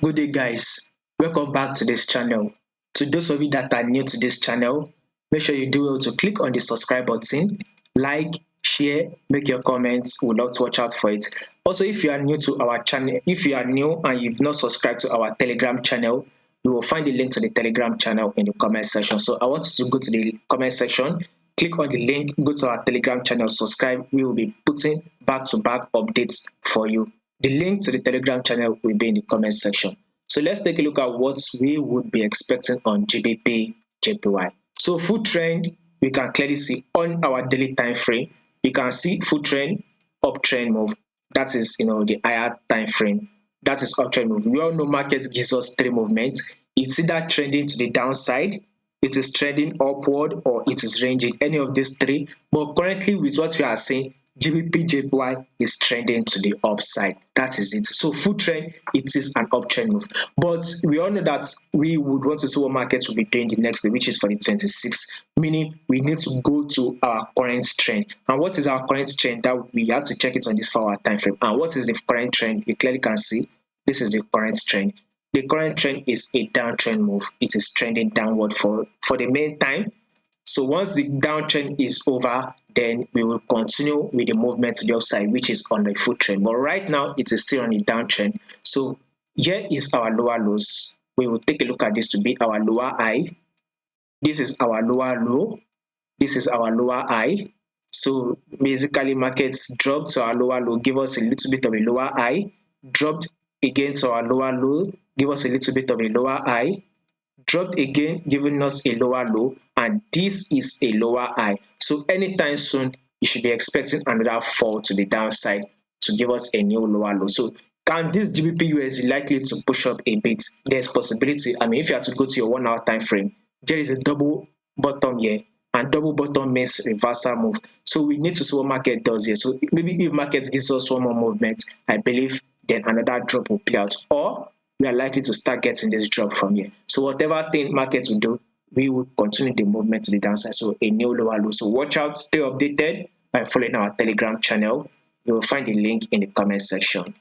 Good day, guys. Welcome back to this channel. To those of you that are new to this channel, make sure you do well to click on the subscribe button, like, share, make your comments. We'd love to watch out for it. Also, if you are new to our channel, if you are new and you've not subscribed to our Telegram channel, you will find the link to the Telegram channel in the comment section. So I want you to go to the comment section, click on the link, go to our Telegram channel, subscribe. We will be putting back-to-back updates for you. The link to the Telegram channel will be in the comment section. So let's take a look at what we would be expecting on GBP JPY. So full trend, we can clearly see on our daily time frame. You can see full trend, uptrend move. That is, the higher time frame. That is uptrend move. We all know market gives us three movements. It's either trending to the downside, it is trending upward, or it is ranging. Any of these three. But currently, with what we are seeing, GBPJPY is trending to the upside. That is it. So full trend, it is an uptrend move. But we all know that we would want to see what markets will be doing the next day, which is for the 26th, meaning we need to go to our current trend. And what is our current trend? That we have to check it on this 4-hour time frame. And what is the current trend? You clearly can see this is the current trend. The current trend is a downtrend move. It is trending downward for the main time. So once the downtrend is over, then we will continue with the movement to the upside, which is on the full trend. But right now, it is still on the downtrend. So here is our lower lows. We will take a look at this to be our lower high. This is our lower low. This is our lower high. So basically, markets dropped to our lower low, give us a little bit of a lower high, dropped again to our lower low, give us a little bit of a lower high, dropped again, giving us a lower low, and this is a lower high. So anytime soon, you should be expecting another fall to the downside to give us a new lower low. So can this GBP USD likely to push up a bit? There's possibility. I mean, if you have to go to your 1-hour time frame, there is a double bottom here, and double bottom means reversal move. So we need to see what market does here. So maybe if market gives us one more movement, I believe then another drop will play out, or we are likely to start getting this drop from here. So whatever thing markets will do, we will continue the movement to the downside. So a new lower low. So watch out, stay updated by following our Telegram channel. You will find the link in the comment section.